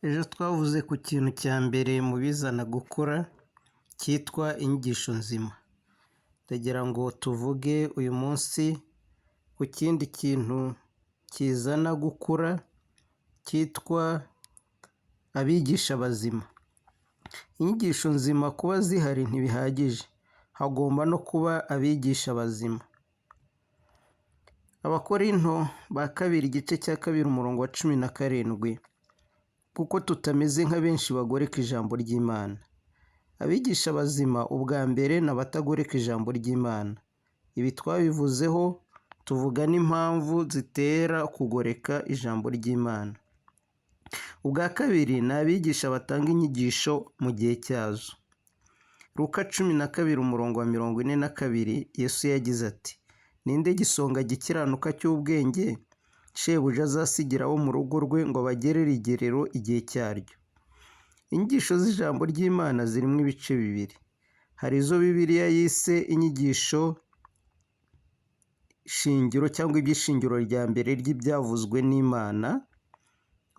Ejo twavuze ku kintu cya mbere mu bizana gukura cyitwa inyigisho nzima. Ndagira ngo tuvuge uyu munsi ku kindi kintu kizana gukura cyitwa abigisha bazima. Inyigisho nzima kuba zihari ntibihagije, hagomba no kuba abigisha bazima. Abakorinto ba kabiri igice cya kabiri umurongo wa 17, kuko tutameze nka benshi bagoreka ijambo ry'Imana. Abigisha bazima ubwa mbere ni abatagoreka ijambo ry'Imana. Ibi twabivuzeho tuvuga n'impamvu zitera kugoreka ijambo ry'Imana. Ubwa kabiri ni abigisha batanga inyigisho mu gihe cyazo. Luka 12 umurongo wa 42, Yesu yagize ati, ninde gisonga gikiranuka cy'ubwenge shebuja azasigira abo mu rugo rwe ngo bagerere igerero igihe cyaryo. Inyigisho z'ijambo ry'Imana zirimo ibice bibiri. Hari izo Bibiliya yise inyigisho shingiro cyangwa iby'ishingiro rya mbere ry'ibyavuzwe n'Imana,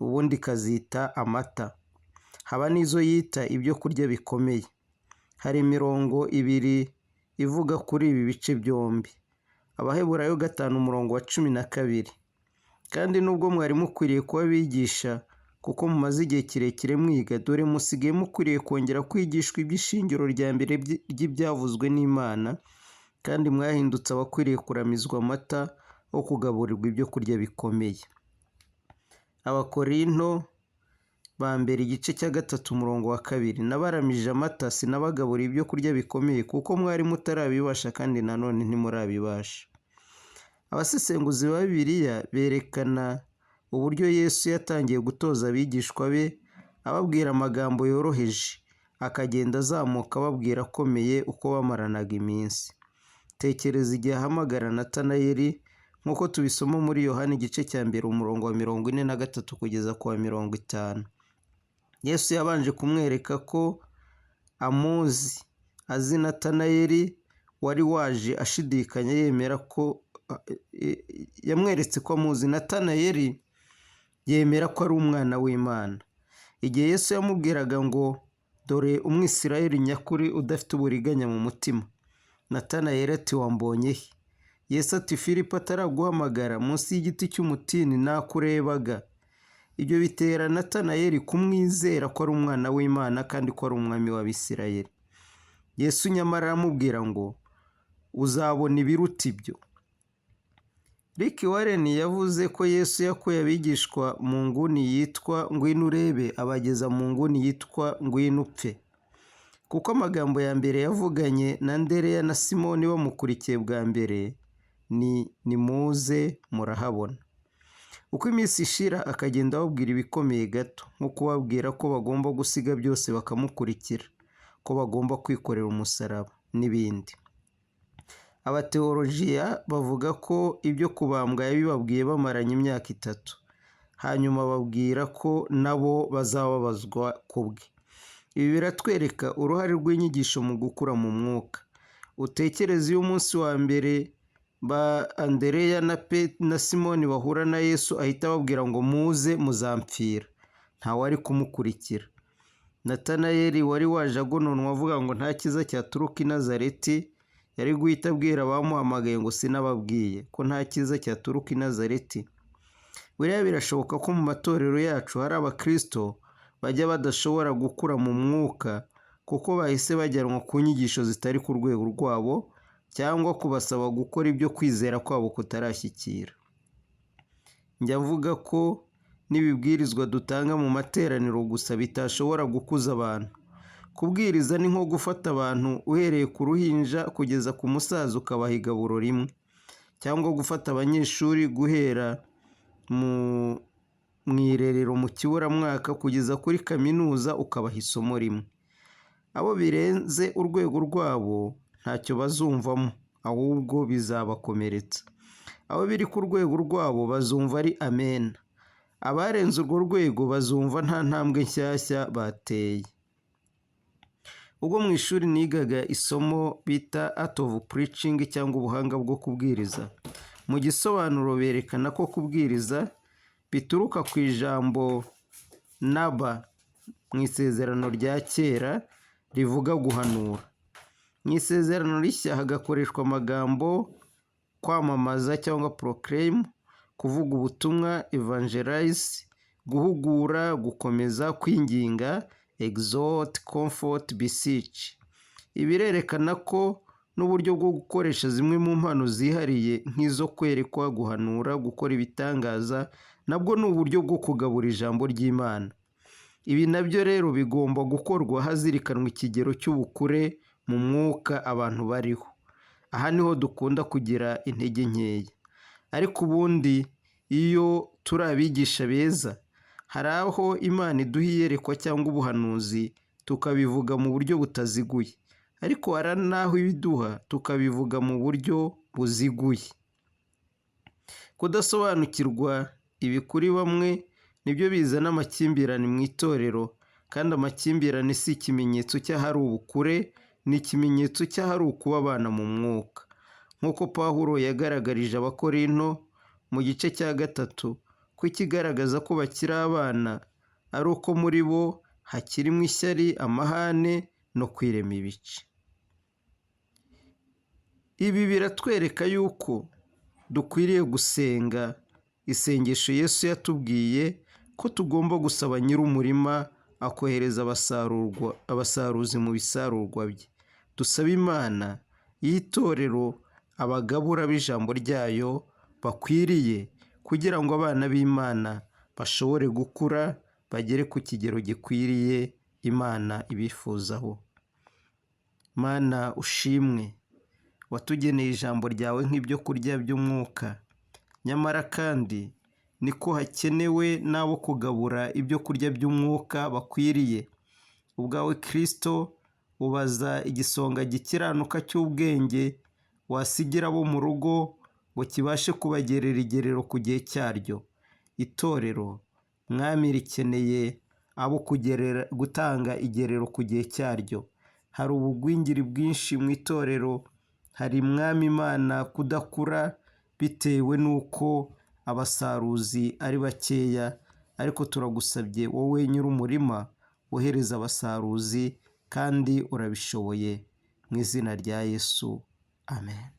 ubundi ikazita amata. Haba n'izo yita ibyo kurya bikomeye. Hari imirongo ibiri ivuga kuri ibi bice byombi. Abaheburayo 5 umurongo wa 12. Kandi nubwo mwari mukwiriye kuba abigisha kuko mumaze igihe kirekire mwiga, dore musigaye mukwiriye kongera kwigishwa iby'ishingiro rya mbere ry'ibyavuzwe n'Imana, kandi mwahindutse abakwiriye kuramizwa amata wo kugaburirwa ibyo kurya bikomeye. Abakorinto ba mbere igice cya 3 umurongo wa 2, nabaramije amata sinabagaburiye ibyo kurya bikomeye kuko mwari mutarabibasha kandi nanone ntimurabibasha. Abasesenguzi ba Bibiliya berekana uburyo Yesu yatangiye gutoza abigishwa be ababwira amagambo yoroheje, akagenda azamuka ababwira akomeye uko bamaranaga iminsi. Tekereza igihe ahamagara Natanayeli nk'uko tubisoma muri Yohana igice cya mbere umurongo wa 43 kugeza ku wa 50. Yesu yabanje kumwereka ko amuzi, azi Natanayeli wari waje ashidikanya yamweretse ko amuzi. Natanayeli yemera ko ari umwana w'Imana. Igihe Yesu yamubwiraga ngo dore Umwisirayeli nyakuri udafite uburiganya mu mutima, Natanayeli ati wambonye he? Yesu ati Filipo ataraguhamagara munsi y'igiti cy'umutini nakurebaga. Ibyo bitera Natanayeli kumwizera ko ari umwana w'Imana kandi ko ari umwami w'Abisirayeli. Yesu nyamara aramubwira ngo uzabona ibiruta ibyo. Rick Warren yavuze ko Yesu yakuye abigishwa mu nguni yitwa ngwino urebe abageza mu nguni yitwa ngwino upfe, kuko amagambo ya mbere yavuganye na Andereya na Simoni bamukurikiye bwa mbere ni muze murahabona. Uko iminsi ishira akagenda ababwira ibikomeye gato, nko kubabwira ko bagomba gusiga byose bakamukurikira, ko bagomba kwikorera umusaraba n'ibindi. Abateolojiya bavuga ko ibyo kubambwa yabibabwiye bamaranye imyaka 3, hanyuma babwira ko nabo bazababazwa kubwe. Ibi biratwereka uruhare rw'inyigisho mu gukura mu mwuka. Utekereze iyo umunsi wa mbere ba Andereya na Simoni bahura na Yesu ahita ababwira ngo muze muzampfira, ntawari kumukurikira. Natanayeli wari waje agononwa avuga ngo nta cyiza cyaturuka i Nazareti, yari guhita abwira abamuhamagaye ngo sinababwiye ko nta cyiza cyaturuka i Nazareti. Buriya birashoboka ko mu matorero yacu hari abakristo bajya badashobora gukura mu mwuka kuko bahise bajyanwa ku nyigisho zitari ku rwego rwabo, cyangwa kubasaba gukora ibyo kwizera kwabo kutarashyikira. Njya mvuga ko n'ibibwirizwa dutanga mu materaniro gusa bitashobora gukuza abantu. Kubwiriza ni nko gufata abantu uhereye ku ruhinja kugeza ku musaza ukabaha igaburo rimwe, cyangwa gufata abanyeshuri guhera mu irerero mu kiburamwaka kugeza kuri kaminuza ukabaha isomo rimwe. Abo birenze urwego rwabo ntacyo bazumvamo, ahubwo bizabakomeretsa. Abo biri ku rwego rwabo bazumva ari amen. Abarenze urwo rwego bazumva nta ntambwe nshyashya bateye. Ubwo mu ishuri nigaga isomo bita Art of Preaching cyangwa ubuhanga bwo kubwiriza, mu gisobanuro berekana ko kubwiriza bituruka ku ijambo naba mu isezerano rya kera rivuga guhanura. Mu isezerano rishya hagakoreshwa amagambo kwamamaza cyangwa proclaim, kuvuga ubutumwa evangelize, guhugura, gukomeza, kwinginga exhort, comfort, beseech. Ibi birerekana ko n'uburyo bwo gukoresha zimwe mu mpano zihariye nk'izo kwerekwa, guhanura, gukora ibitangaza, nabwo ni uburyo bwo kugabura ijambo ry'Imana. Ibi nabyo rero bigomba gukorwa hazirikanwa ikigero cy'ubukure mu mwuka abantu bariho. Aha niho dukunda kugira intege nkeya. Ariko ubundi iyo turi abigisha beza, hari aho Imana iduha iyerekwa cyangwa ubuhanuzi tukabivuga mu buryo butaziguye. Ariko hari n'aho ibiduha tukabivuga mu buryo buziguye. Kudasobanukirwa ibi kuri bamwe nibyo bizana amakimbirane mu itorero, kandi amakimbirane si ikimenyetso cy'ahari ubukure, ni ikimenyetso cy'ahari ukubabana mu mwuka. Nk'uko Pawulo yagaragarije Abakorinto mu gice cya 3 ko ikigaragaza ko bakiri abana ari uko muri bo hakirimo ishyari, amahane no kwirema ibice. Ibi biratwereka yuko dukwiriye gusenga isengesho Yesu yatubwiye ko tugomba gusaba nyir'umurima akohereza abasaruzi mu bisarurwa bye. Dusaba Imana y'itorero abagabura b'ijambo ryayo bakwiriye, kugira ngo abana b'Imana bashobore gukura bagere ku kigero gikwiriye Imana ibifuzaho. Mana ushimwe, watugeneye ijambo ryawe nk'ibyo kurya by'umwuka, nyamara kandi niko hakenewe n'abo kugabura ibyo kurya by'umwuka bakwiriye. Ubwawe Kristo ubaza igisonga gikiranuka cy'ubwenge wasigira abo mu rugo ngo kibashe kubagerera igerero ku gihe cyaryo. Itorero Mwami rikeneye abo gutanga igerero ku gihe cyaryo. Hari ubugwingiri bwinshi mu itorero, hari Mwami Imana kudakura bitewe n'uko abasaruzi ari bakeya, ariko turagusabye wowe nyir'umurima wohereza abasaruzi, kandi urabishoboye. Mu izina rya Yesu, amen.